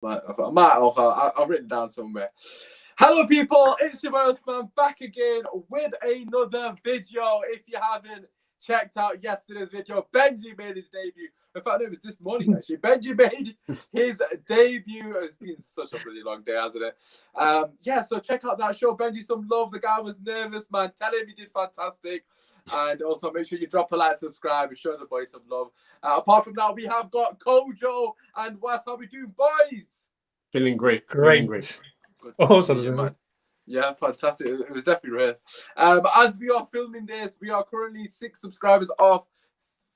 I've written down somewhere. Hello, people. It's your boy Usmaan back again with another video. If you haven't checked out yesterday's video, Benji made his debut. In fact, it was this morning, actually. Benji made his debut. It's been such a really long day, hasn't it? Yeah, so check out that show. Benji some love. The guy was nervous, man. Tell him he did fantastic. And also make sure you drop a like, subscribe, and show the boys some love. Apart from that, we have got Kojo and Wes. How we doing, boys? Feeling great. Great. Feeling great. Good. Awesome, man. Yeah, fantastic. It was definitely race. As we are filming this, we are currently 6 subscribers off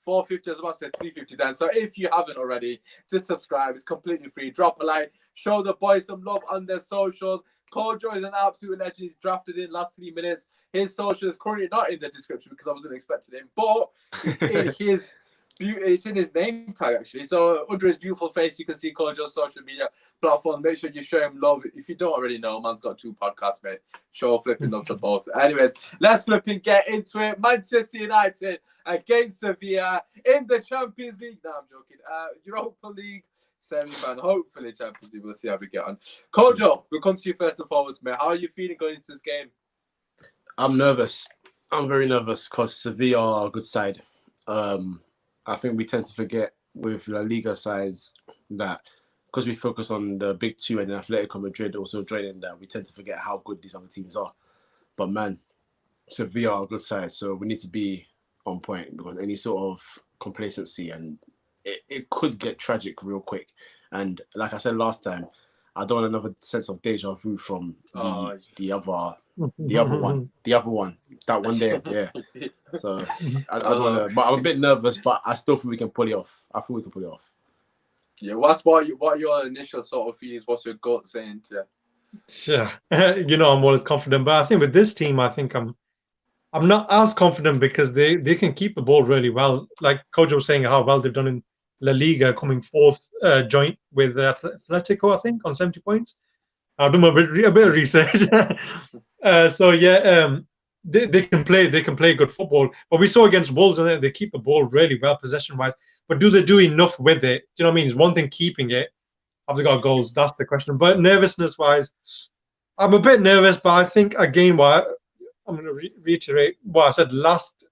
450. I was about to say 350 then. So if you haven't already, just subscribe. It's completely free. Drop a like. Show the boys some love on their socials. Kojo is an absolute legend. He's drafted in last 3 minutes. His social is currently not in the description because I wasn't expecting him, but it's in his it's in his name tag actually. So under his beautiful face, you can see Kojo's social media platform. Make sure you show him love. If you don't already know, man's got 2 podcasts, mate. Show flipping love to both. Anyways, let's flipping get into it. Manchester United against Sevilla in the Champions League. No, I'm joking. Europa League semi-final, hopefully Champions League. We'll see how we get on. Kojo, we'll come to you first and foremost, mate. How are you feeling going into this game? I'm nervous. I'm very nervous because Sevilla are a good side. I think we tend to forget with La Liga sides that because we focus on the big 2 and then Atletico Madrid also joining that, we tend to forget how good these other teams are. But man, Sevilla are a good side, so we need to be on point because any sort of complacency and it could get tragic real quick. And like I said last time, I don't want another sense of deja vu from the other one, that one there, yeah. So I don't want to, but I'm a bit nervous, but I still think we can pull it off. I think we can pull it off. Yeah, what are your initial sort of feelings? What's your gut saying to you? Sure. I'm always confident, but I think with this team, I think I'm not as confident because they can keep the ball really well. Like Kojo was saying, how well they've done in La Liga, coming 4th joint with Atletico, I think, on 70 points. I've done a bit of research. So yeah, they can play good football. But we saw against Wolves, and they keep the ball really well possession-wise. But do they do enough with it? Do you know what I mean? It's one thing keeping it. Have they got goals? That's the question. But nervousness-wise, I'm a bit nervous. But I think again, I'm going to reiterate what I said last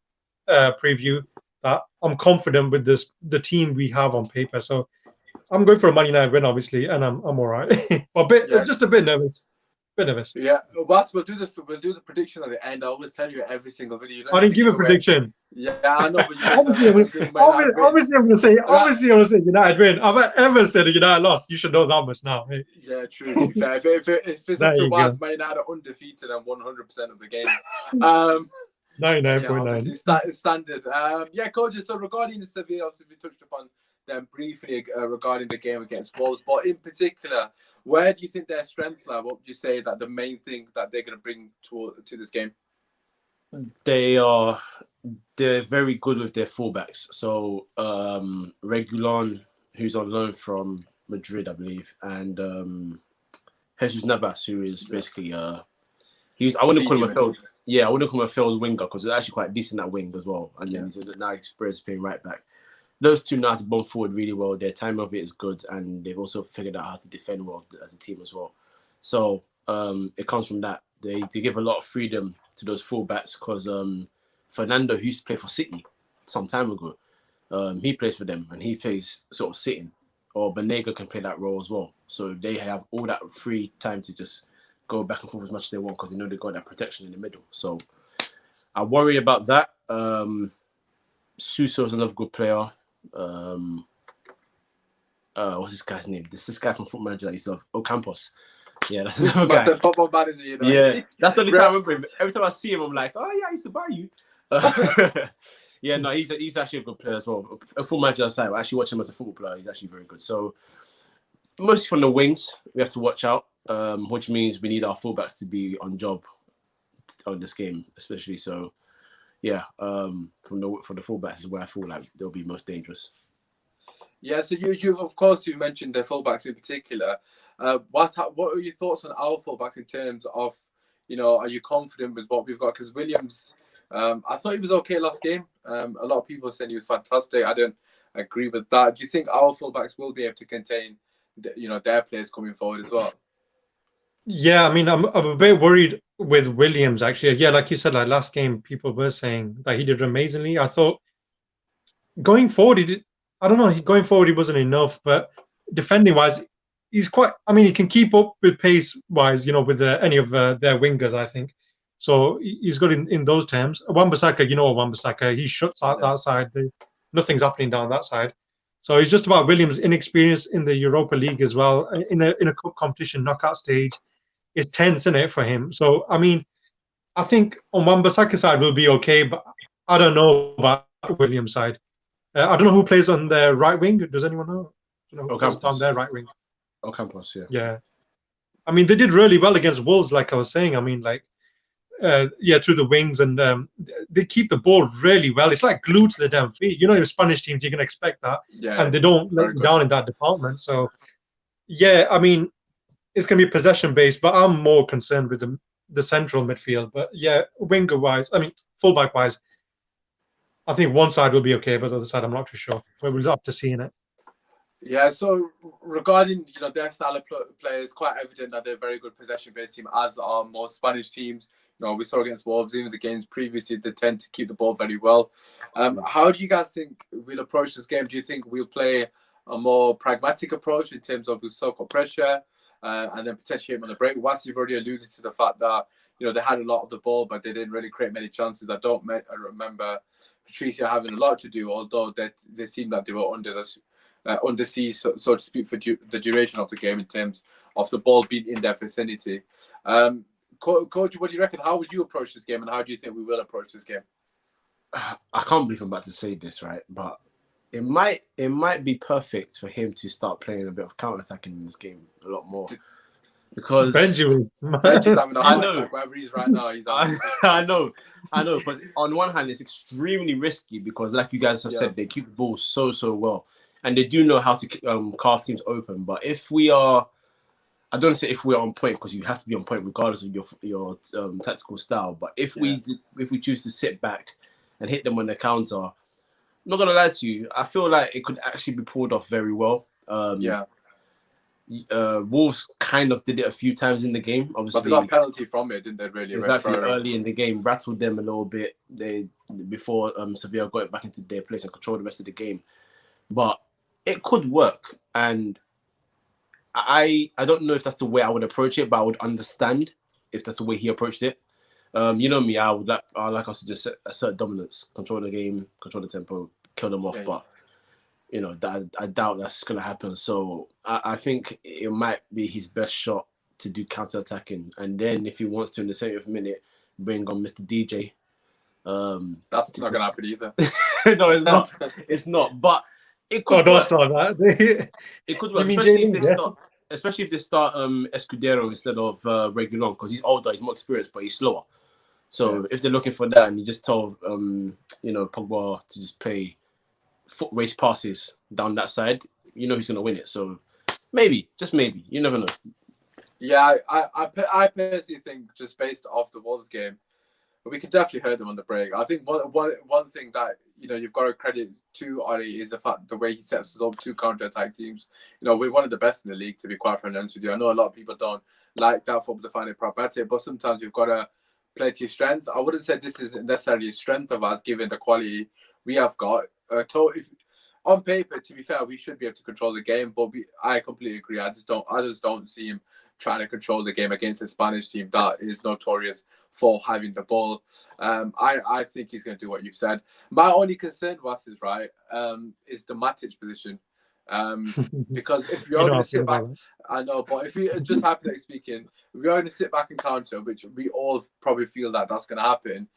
preview, that I'm confident with the team we have on paper. So I'm going for a Man United win, obviously, and I'm all right. But just a bit nervous. Yeah, Wes, we'll do this. We'll do the prediction at the end. I always tell you every single video. I didn't give a prediction. Yeah, I know. But obviously, I'm going to say. Obviously, I'm going to say United win. Have I ever said a United loss? You should know that much now. Hey. Yeah, true. To be fair, if it's up to Wes, Man United are undefeated and 100% of the games. 99.9. Yeah, standard. Yeah, Kojo. So regarding the Sevilla, obviously we touched upon them briefly regarding the game against Wolves, but in particular, where do you think their strengths lie? What would you say that the main thing that they're going to bring to this game? They're very good with their fullbacks. So Regulon, who's on loan from Madrid, I believe, and Jesus Navas, who is basically I wouldn't call him a failed. Yeah, I wouldn't call him a failed winger because he's actually quite decent at wing as well. And then he's now experienced playing right back. Those two know how to bomb forward really well. Their time of it is good, and they've also figured out how to defend well as a team as well. So it comes from that. They give a lot of freedom to those fullbacks because Fernando, who used to play for City some time ago, he plays for them and he plays sort of sitting. Or Banega can play that role as well. So they have all that free time to just go back and forth as much as they want because they know they've got that protection in the middle. So I worry about that. Suso is another good player. What's this guy's name? This guy from Football Manager that used to have Ocampos. Yeah, that's another guy. Football Manager, you know. Yeah, that's the only time I remember him. Every time I see him, I'm like, oh yeah, I used to buy you. Yeah, no, he's actually a good player as well. A Football Manager aside, I actually watch him as a football player. He's actually very good. So mostly from the wings, we have to watch out, which means we need our fullbacks to be on job on this game, especially. So yeah, from the fullbacks is where I feel like they'll be most dangerous. Yeah, so you've of course you mentioned the fullbacks in particular. What are your thoughts on our fullbacks in terms of, are you confident with what we've got? Because Williams, I thought he was okay last game. A lot of people are saying he was fantastic. I don't agree with that. Do you think our fullbacks will be able to contain their players coming forward as well. Yeah, I mean, I'm a bit worried with Williams actually. Yeah, like you said, like last game, people were saying that he did amazingly. I thought going forward, I don't know, going forward he wasn't enough, but defending wise, he's quite. I mean, he can keep up with pace wise, with any of their wingers, I think. So he's good in those terms. Wan-Bissaka, Wan-Bissaka, he shuts out that side. Nothing's happening down that side. So it's just about Williams' inexperience in the Europa League as well, in a cup competition knockout stage. It's tense, isn't it, for him? So I mean, I think on Wan-Bissaka's side will be okay, but I don't know about Williams' side. I don't know who plays on the right wing. Does anyone know? Who plays on their right wing? Ocampos, yeah. Yeah. I mean, they did really well against Wolves, like I was saying. I mean, through the wings, and they keep the ball really well. It's like glued to the damn feet. Your Spanish teams, you can expect that. Yeah. And they don't let you down in that department. So, yeah, I mean, it's going to be possession-based, but I'm more concerned with the central midfield. But, yeah, winger-wise, I mean, fullback-wise, I think one side will be okay, but the other side, I'm not too sure. We'll have to see in it. Yeah, so regarding their style of play, it's quite evident that they're a very good possession-based team, as are most Spanish teams. We saw against Wolves, even the games previously, they tend to keep the ball very well. How do you guys think we'll approach this game? Do you think we'll play a more pragmatic approach in terms of we'll soak up pressure and then potentially hit on the break? Once you've already alluded to the fact that they had a lot of the ball, but they didn't really create many chances. I remember Patricia having a lot to do, although they seemed like they were under siege, so to speak, for the duration of the game in terms of the ball being in their vicinity. Coach, what do you reckon? How would you approach this game, and how do you think we will approach this game? I can't believe I'm about to say this, right? But it might be perfect for him to start playing a bit of counter-attacking in this game a lot more. Because Benji's having a heart attack, wherever he's right now. I know. But on one hand, it's extremely risky because, like you guys have said, they keep the ball so well. And they do know how to carve teams open. But if we are, I don't say if we are on point, because you have to be on point regardless of your tactical style. But if we choose to sit back and hit them on the counter, I'm not gonna lie to you, I feel like it could actually be pulled off very well. Wolves kind of did it a few times in the game. Obviously, but they got a penalty from it, didn't they? Really, exactly. Early in the game, rattled them a little bit. Before Sevilla got it back into their place and controlled the rest of the game. But it could work, and I don't know if that's the way I would approach it, but I would understand if that's the way he approached it. You know me, I like us to just assert dominance, control the game, control the tempo, kill them off. But I doubt that's gonna happen. So I think it might be his best shot to do counter-attacking, and then if he wants to in the 70th minute, bring on Mr. DJ. That's not gonna happen either. No, it's not. It's not. But it could don't start that. It could work, especially if they start Escudero instead of Reguilon, because he's older, he's more experienced, but he's slower. So if they're looking for that, and you just tell Pogba to just play foot race passes down that side, he's gonna win it. So maybe, just maybe, you never know. Yeah, I personally think, just based off the Wolves game, but we could definitely hurt them on the break. I think one thing that you've got to credit to Oli is the way he sets us up to counter-attack teams. We're one of the best in the league, to be quite honest with you. I know a lot of people don't like that football, to find it pragmatic, but sometimes you've got to play to your strengths. I wouldn't say this is necessarily a strength of us, given the quality we have got. On paper, to be fair, we should be able to control the game, but I completely agree. I just don't see him trying to control the game against a Spanish team that is notorious for having the ball. I think he's going to do what you've said. My only concern, Was, is the Matic position. Because if you're going to sit back, I know, but if we just hypothetically speaking, if we are going to sit back and counter, which we all probably feel that that's going to happen,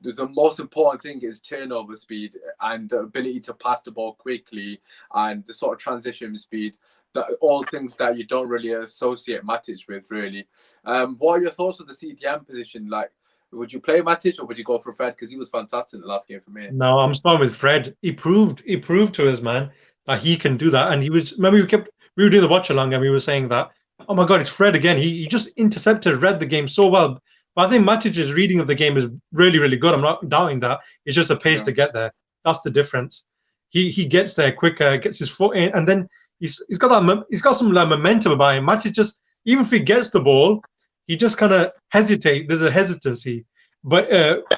the most important thing is turnover speed and the ability to pass the ball quickly and the sort of transition speed. All things that you don't really associate Matic with, really. What are your thoughts on the CDM position? Like, would you play Matic or would you go for Fred? Because he was fantastic in the last game for me. No, I'm starting with Fred. He proved to us, man, that he can do that. And he was, remember, we were doing the watch along and we were saying that, oh my God, it's Fred again. He just read the game so well. But I think Matic's reading of the game is really, really good. I'm not doubting that. It's just the pace to get there. That's the difference. He gets there quicker, gets his foot in, and then he's got that he's got some like momentum about him. Match is just even if he gets the ball, he just kind of hesitate. There's a hesitancy. But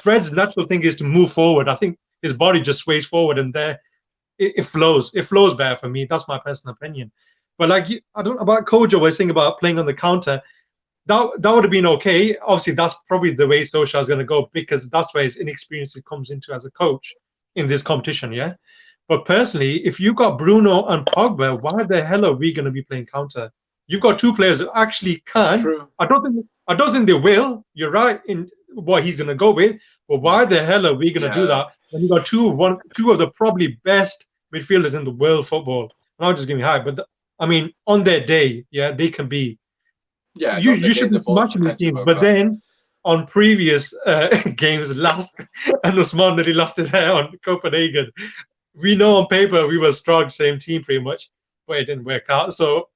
Fred's natural thing is to move forward. I think his body just sways forward, and there it flows. It flows better for me. That's my personal opinion. But like I don't know about Kojo was saying about playing on the counter. That would have been okay. Obviously, that's probably the way Solskjaer is going to go because that's where his inexperience comes into as a coach in this competition. Yeah. But personally, if you got Bruno and Pogba, why the hell are we going to be playing counter? You've got two players that actually can. True. I don't think they will. You're right in what he's going to go with. But why the hell are we going to do that when you got two of the probably best midfielders in the world football? And I'll just give me high, but I mean, on their day, yeah, they can be. Yeah, you should be smashing these teams. But then on previous games, and Usmaan nearly lost his hair on Copenhagen. We know on paper we were strong, same team pretty much, but it didn't work out. So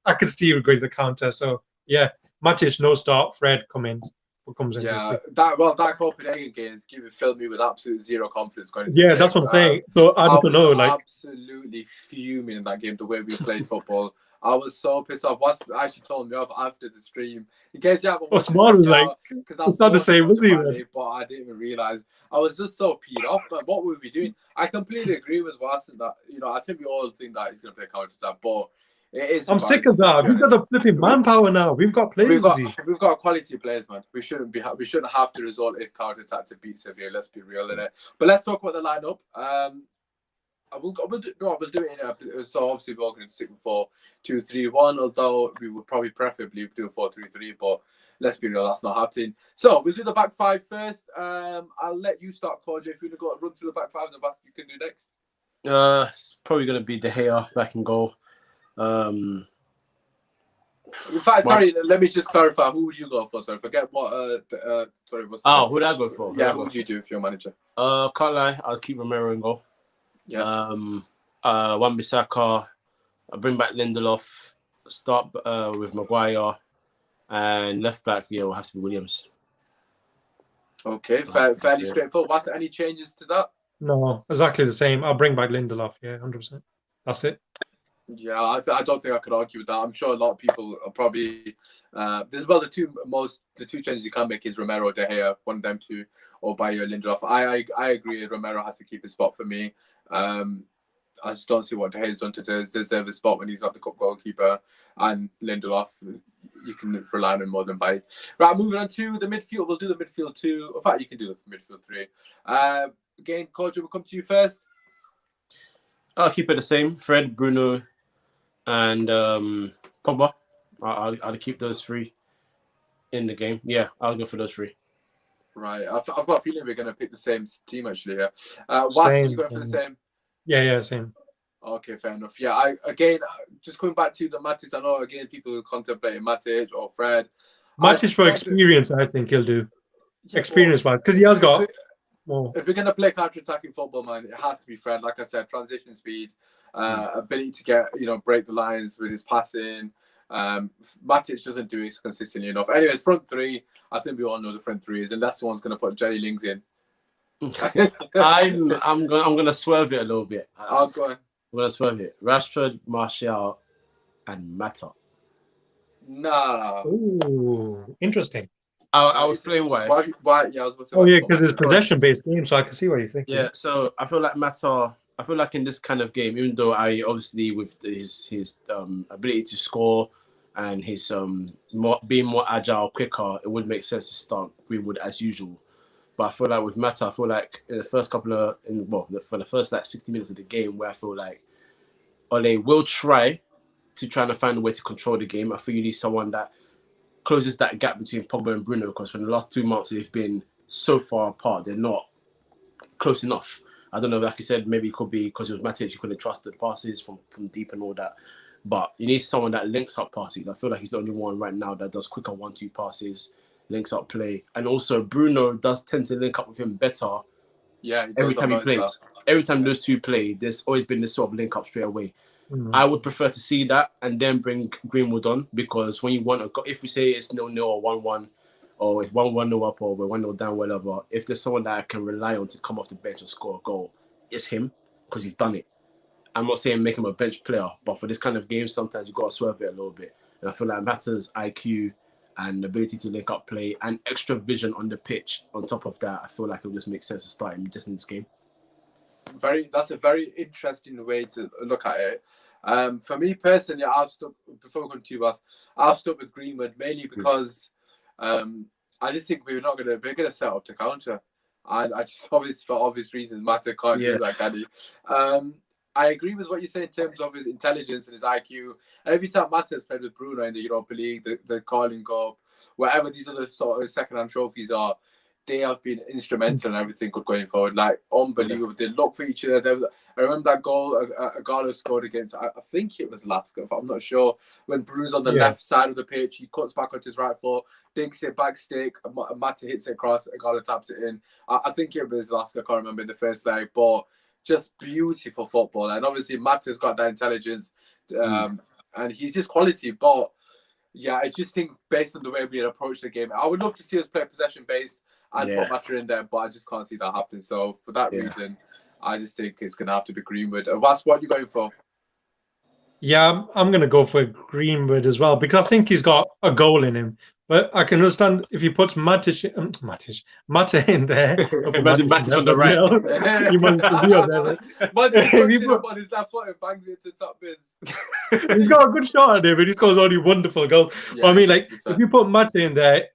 I could see you going to the counter. So yeah, Matic no start. Fred comes in. Yeah, that Copenhagen game is filled me with absolute zero confidence going into Yeah, this that's game. what I'm saying. So I don't know, like absolutely fuming in that game the way we played football. I was so pissed off. What's actually told me off after the stream. In case you haven't watched Usmaan was like, because it's not the same, was he? But I didn't even realize. I was just so peed off. But what were we doing? I completely agree with Watson that I think we all think that he's going to play counter attack, but it is. I'm sick of that. We've got the flipping manpower now. We've got players. We've got quality players, man. We shouldn't have to resort in counter attack to beat Sevilla. Let's be real in it. But let's talk about the lineup. We'll do it in so obviously we're all going to stick with 4-2-3-1, although we would probably preferably do a 4-3-3, but let's be real, that's not happening. So we'll do the back five first. I'll let you start, Kojo. If you want to go run through the back five, and the best you can do next. It's probably going to be De Gea back and goal. In fact, sorry, let me just clarify. Who would you go for? Sorry, forget what. Sorry, what's who would I go for? Yeah, who would you do if you're a manager? Can't lie, I'll keep Romero in goal. Yeah. Wan-Bissaka, I'll bring back Lindelof, start with Maguire, and left back, will have to be Williams. Okay, fairly straightforward. Was there any changes to that? No, exactly the same. I'll bring back Lindelof. Yeah, 100%. That's it. Yeah, I don't think I could argue with that. I'm sure a lot of people are probably the two changes you can make is Romero, De Gea, one of them two, or Bayo Lindelof. I agree. Romero has to keep his spot for me. I just don't see what De Gea's done to deserve his spot when he's not the cup goalkeeper. And Lindelof, you can rely on him more than Bayo. Right, moving on to the midfield. We'll do the midfield two. In fact, you can do the midfield three. Again, Kojo, we'll come to you first. I'll keep it the same. Fred, Bruno, and Pogba. I'll keep those three in the game. Yeah, I'll go for those three. Right. I've got a feeling we're going to pick the same team actually here. Was you going for the same? Yeah, same. Okay, fair enough. Yeah, just coming back to the Matic, I know again people who contemplate Matic or Fred. Matic for experience, I think he'll do. Experience-wise, because he has got. If we're going to play counter-attacking football, man, it has to be Fred. Like I said, transition speed, ability to get break the lines with his passing. Matic doesn't do it consistently enough. Anyways, front three. I think we all know the front three is, and that's the one's going to put Jerry Lings in. I'm gonna swerve it a little bit. I'll go on. I'm gonna swerve it. Rashford, Martial, and Mata. Nah. Ooh, interesting. I'll explain why. Why? Yeah, I was going to say. Oh yeah, because it's possession-based game, so I can see what you think. Yeah, so I feel like Mata. I feel like in this kind of game, even though I obviously with his ability to score and his being more agile, quicker, it would make sense to start Greenwood as usual. But I feel like with Mata, I feel like in the first for the first 60 minutes of the game, where I feel like Ole will try to find a way to control the game. I feel you need someone that closes that gap between Pogba and Bruno, because for the last 2 months they've been so far apart, they're not close enough. I don't know, like you said, maybe it could be because it was Matic, you couldn't trust the passes from deep and all that. But you need someone that links up passes. I feel like he's the only one right now that does quicker 1-2 passes, links up play. And also Bruno does tend to link up with him better. Yeah, every time he plays. Every time those two play, there's always been this sort of link up straight away. I would prefer to see that and then bring Greenwood on, because when you want if we say it's 0-0 or 1-1, or it's 1-0 up, or we're 1-0 down, whatever, if there's someone that I can rely on to come off the bench and score a goal, it's him, because he's done it. I'm not saying make him a bench player, but for this kind of game, sometimes you got to swerve it a little bit. And I feel like Mata's IQ and ability to link up play and extra vision on the pitch. On top of that, I feel like it would just make sense to start him just in this game. That's a very interesting way to look at it. For me personally, I've stuck before going to you, boss. I've stuck with Greenwood mainly because I just think we're gonna set up to counter. I just obviously for obvious reasons, Mata can't do that, can he? I agree with what you say in terms of his intelligence and his IQ. Every time Mata has played with Bruno in the Europa League, the Carling Cup, whatever these other sort of second-hand trophies are, they have been instrumental in everything good going forward. Like, unbelievable. They look for each other. I remember that goal Agallo scored against, I think it was Lasker, I'm not sure, when Bruno's on the left side of the pitch, he cuts back onto his right foot, dinks it back stick, Mata hits it across, Agallo taps it in. I think it was Lasker, I can't remember, in the first leg, but just beautiful football. And obviously Mata's got that intelligence, and he's just quality, but yeah, I just think based on the way we had approached the game, I would love to see us play possession-based and put Mata in there, but I just can't see that happening. So for that reason, I just think it's going to have to be Greenwood. What are you going for? Yeah, I'm going to go for Greenwood as well because I think he's got a goal in him. But I can understand if he puts Mata in there. Imagine Matic on the right. You might be on there. Imagine he puts it up on his left foot and bangs it to top bins. He's got a good shot at him, but he scores only wonderful goals. Yeah, but I mean, like, if you put Mata in there,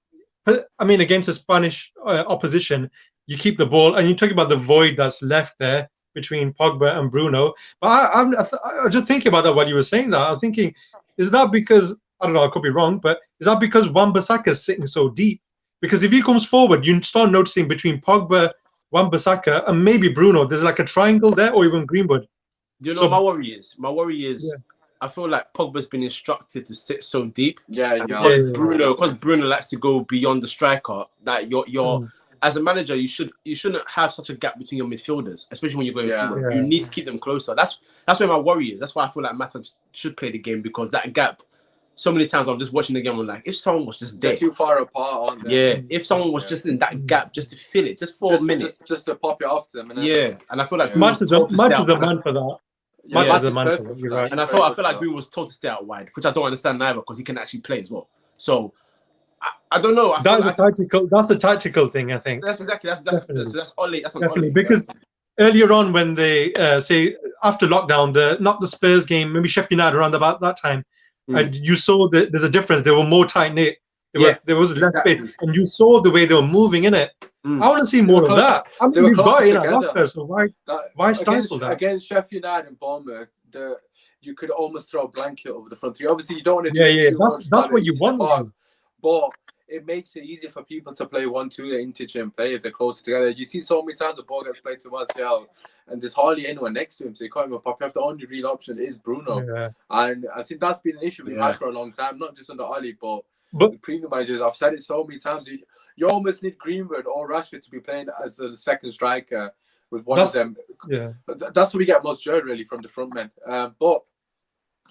I mean, against a Spanish opposition, you keep the ball, and you talk about the void that's left there between Pogba and Bruno. But I was just thinking about that while you were saying that. I was thinking, is that because, I don't know, I could be wrong, but is that because Wan-Bissaka is sitting so deep? Because if he comes forward, you start noticing between Pogba, Wan-Bissaka, and maybe Bruno, there's like a triangle there, or even Greenwood. Do you know what my worry is? I feel like Pogba's been instructed to sit so deep. Because Bruno likes to go beyond the striker. That you're as a manager, you shouldn't have such a gap between your midfielders, especially when you're going forward. You need to keep them closer. That's where my worry is. That's why I feel like Mata should play the game, because that gap. So many times I'm just watching the game. I'm like, if someone was just there, they're too far apart, aren't they? Yeah, if someone was just in that gap, just to fill it, just for a minute, just to pop it off them. And I feel like Mata's the man for that. Mata's the man for that. You're right. And I feel like Green was told to stay out wide, which I don't understand neither, because he can actually play as well. So I don't know. That's a tactical thing, I think. That's exactly that's Ole. That's definitely because earlier on when they say after lockdown, not the Spurs game, maybe Sheffield United around about that time. And you saw that there's a difference. They were more tight knit. There was less space, and you saw the way they were moving in it. I want to see more of that. I mean, we've got it in our locker, so why stifle that? Against Sheffield United and Bournemouth, you could almost throw a blanket over the front three. Obviously, you don't want to do that's what you want. But it makes it easier for people to play 1-2 integer play if they're closer together. You see so many times the ball gets played to Martial, and there's hardly anyone next to him, so you can't even pop up. The only real option is Bruno. And I think that's been an issue we've had for a long time, not just under Ali, but the premium managers. I've said it so many times. You almost need Greenwood or Rashford to be playing as the second striker with one of them. That's what we get most joy, really, from the front men. But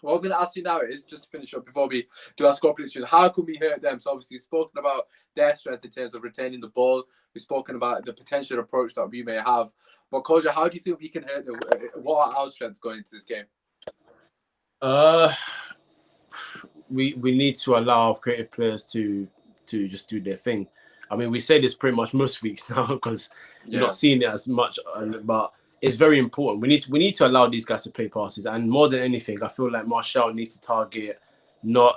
what I'm going to ask you now is, just to finish up before we do our score prediction, how can we hurt them? So obviously we've spoken about their strengths in terms of retaining the ball. We've spoken about the potential approach that we may have. But Koja, how do you think we can hurt them? What are our strengths going into this game? We need to allow creative players to just do their thing. I mean, we say this pretty much most weeks now because you're not seeing it as much, but it's very important. We need to allow these guys to play passes, and more than anything, I feel like Martial needs to target not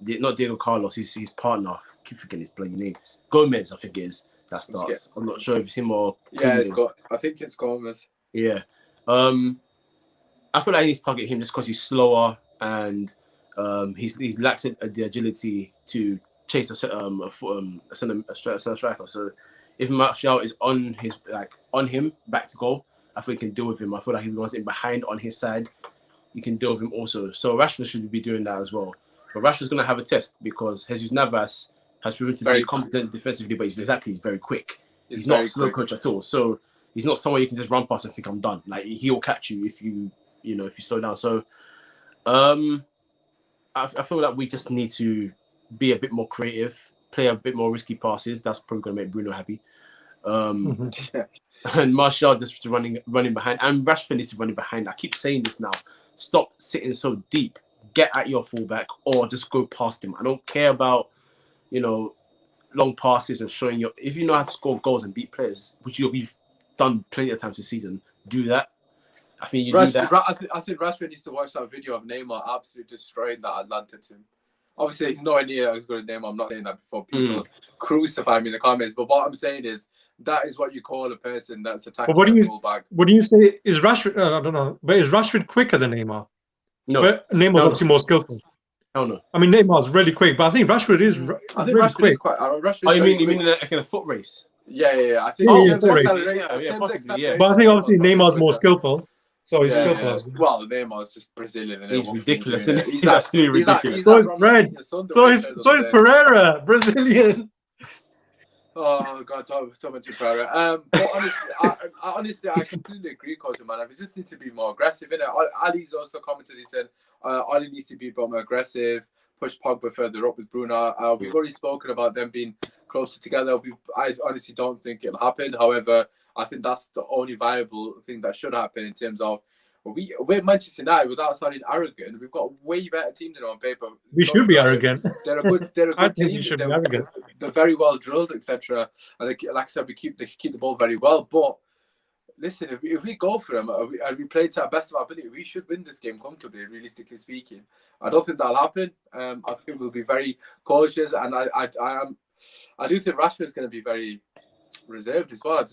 Diego Carlos, his partner. I keep forgetting his bloody name. Gomez, I think it is. That starts. I'm not sure if it's him or I think it's Gomez. Yeah. I feel like he needs to target him just because he's slower and he lacks the agility to chase a striker. So if Martial is on him back to goal, I think he can deal with him. I feel like if he wants it behind on his side, you can deal with him also. So Rashford should be doing that as well. But Rashford's going to have a test because Jesus Navas has proven to be competent defensively, but he's very quick. He's not a slow coach at all. So he's not someone you can just run past and think I'm done. Like, he'll catch you if you slow down. So I feel like we just need to be a bit more creative, play a bit more risky passes. That's probably going to make Bruno happy. And Martial just running behind, and Rashford is running behind. I keep saying this now. Stop sitting so deep. Get at your fullback, or just go past him. I don't care about, you know, long passes and showing your. If you know how to score goals and beat players, which we've done plenty of times this season, do that. I think you do that. I think Rashford needs to watch that video of Neymar absolutely destroying that Atlanta team. Obviously, he's nowhere near as good as Neymar. I'm not saying that before people crucify me in the comments. But what I'm saying is that is what you call a person that's attacking the fullback. What do you say? Is Rashford? I don't know. But is Rashford quicker than Neymar? No. But Neymar's obviously more skillful. Oh no. I mean, Neymar's really quick, but I think Rashford is really quick. Is quite. You mean in a foot race? Yeah. I think. But I think obviously Neymar's more skillful. So he's skillful. Yeah. Well, Neymar's just Brazilian. And he's ridiculous. He's absolutely ridiculous. So is Fred. So is Pereira, Brazilian. Oh God, so much Pereira. But honestly, I completely agree, Coach man. We just need to be more aggressive. Ali's also commented. He said Ali needs to be more aggressive. Push Pogba further up with Bruno. We've already spoken about them being closer together. I honestly don't think it'll happen. However, I think that's the only viable thing that should happen in terms of we're Manchester United without sounding arrogant. We've got a way better team than on paper. We should be arrogant. They're a good I team. think we should be arrogant. They're very well drilled, etc. And like I said, they keep the ball very well. But listen, if we go for them and we play to our best of our ability, we should win this game comfortably, realistically speaking. I don't think that'll happen. I think we'll be very cautious, and I do think Rashford's going to be very reserved as well.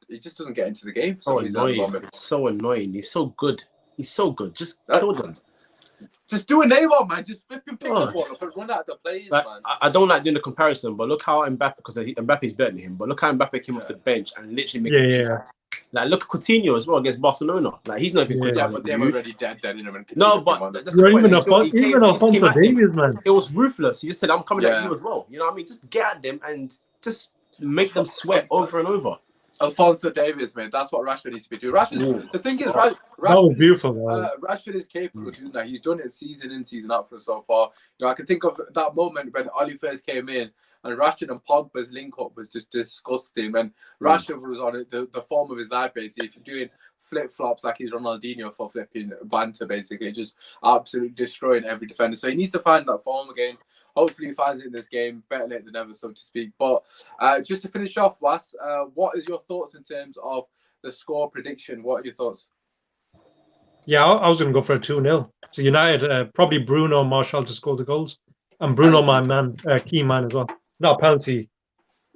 He just doesn't get into the game. So annoying. It's so annoying. He's so good. Just kill them. Just do a Neymar, man. Just flip and pick the ball up and run out the plays, man. I don't like doing the comparison, but look how Mbappe, because Mbappe's better than him, but look how Mbappe came off the bench and literally made it. Like, look at Coutinho as well against Barcelona. Like, he's not even good. Yeah, but they're already dead in him. No, but that's the point. Even Alfonso Davies, man. It was ruthless. He just said, I'm coming at you as well. You know what I mean? Just get at them and just make them sweat over and over. Alfonso Davies, man. That's what Rashford needs to be doing. The thing is, that was beautiful. Rashford is capable of doing that. He's done it season in, season out for so far. You know, I can think of that moment when Oli first came in and Rashford and Pogba's link up was just disgusting. And Rashford was on it, the form of his life, basically. If you're doing flip flops like he's Ronaldinho for flipping banter, basically, just absolutely destroying every defender. So he needs to find that form again. Hopefully he finds it in this game, better late than never, so to speak. But just to finish off, Was, what is your thoughts in terms of the score prediction? What are your thoughts? Yeah, I was going to go for a 2-0. So United, probably Bruno and Martial to score the goals. And Bruno, my man, key man as well. Not penalty.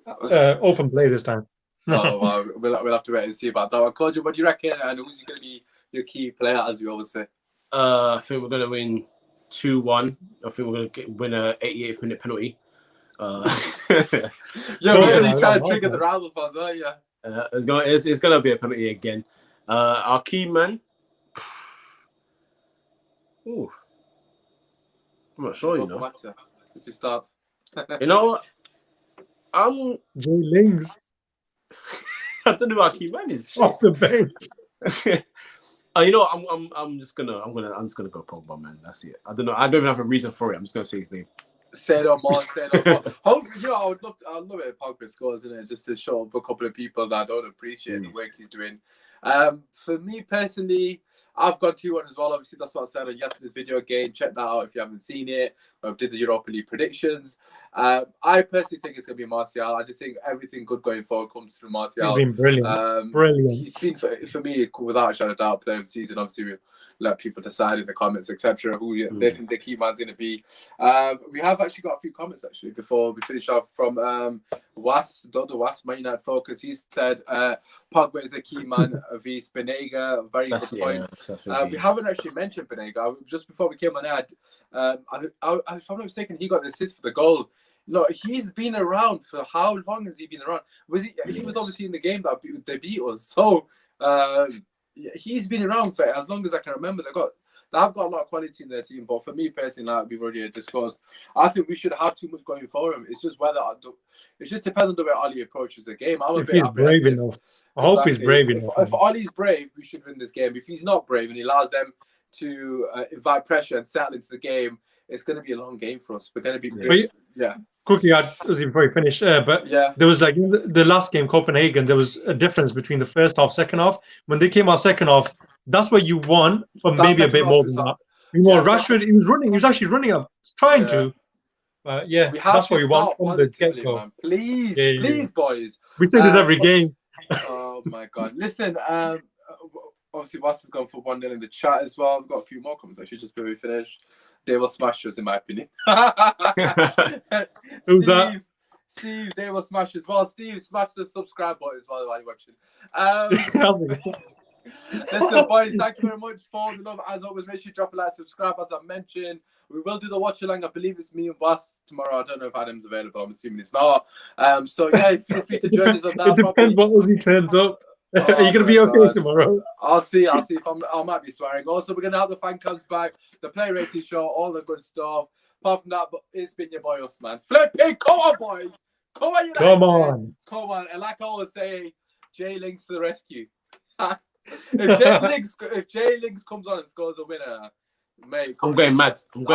Open play this time. Well, we'll have to wait and see about that one. Kojo, what do you reckon? And who's going to be your key player, as you always say? I think we're going to win 2-1. I think we're going to win a 88th minute penalty. You're really trying to trigger the rival fans, aren't you? It's going to be a penalty again. Our key man. Ooh. I'm not sure, you know. If he starts. You know what? Jay Lings. I don't know who our key man is. Off the bench. You know what? I'm just gonna go Pogba, man. That's it. I don't know. I don't even have a reason for it. I'm just gonna say his name. Say no more. Hopefully, you know, I love it if Pogba scores, isn't it? Just to show up a couple of people that don't appreciate the work he's doing. For me personally, I've gone 2-1 as well. Obviously, that's what I said on yesterday's video again. Check that out if you haven't seen it. I did the Europa League predictions. I personally think it's going to be Martial. I just think everything good going forward comes through Martial. He's been brilliant. Brilliant. He's been, for me, without a shadow of doubt, player of the season. Obviously, we'll let people decide in the comments, etc., who they think the key man's going to be. We have actually got a few comments, actually, before we finish off from Was, Dr. Was, Man United Focus. He said, Pogba is a key man vs Benega. Very good point. We haven't actually mentioned Benega. Just before we came on ad, if I'm not mistaken, he got the assist for the goal. No, he's been around for how long has he been around? He was obviously in the game that they beat us. So he's been around for as long as I can remember. They have got a lot of quality in their team, but for me personally, like we've already discussed, I think we should have too much going for him. It's just it just depends on the way Ali approaches the game. I'm a bit brave enough. I hope he's brave enough. If Ali's brave, we should win this game. If he's not brave and he allows them invite pressure and settle into the game, it's going to be a long game for us. We're going to be Quickly, before you finish, but there was like the last game, Copenhagen, there was a difference between the first half, second half. When they came out second half, that's what you won, but maybe a bit more than that. Rashford, he was actually running up, trying to. Yeah, that's what we want from the get-go. Man. Please, boys. We say this every game. Oh my God! Listen, obviously, Wes has gone for 1-0 in the chat as well. We've got a few more comments actually just before we finish. They will smash us, in my opinion. Who's that? Steve, they will smash as well. Steve, smash the subscribe button as well while you're watching. Listen, boys, thank you very much for the love. As always, make sure you drop a like, subscribe. As I mentioned, we will do the watch along. I believe it's me and Bas tomorrow. I don't know if Adam's available. I'm assuming it's not. So yeah, feel free to join us on that. It depends what Uzi turns up. Are you gonna be okay tomorrow? I'll see if I might be swearing. Also, we're gonna have the fan cams back, the play rating show, all the good stuff. Apart from that, it's been your boy Usmaan. Flipping, come on, boys, come on, come on. And like I always say, Jay Links to the rescue. If Jay Links comes on and scores a winner, mate, I'm going mad.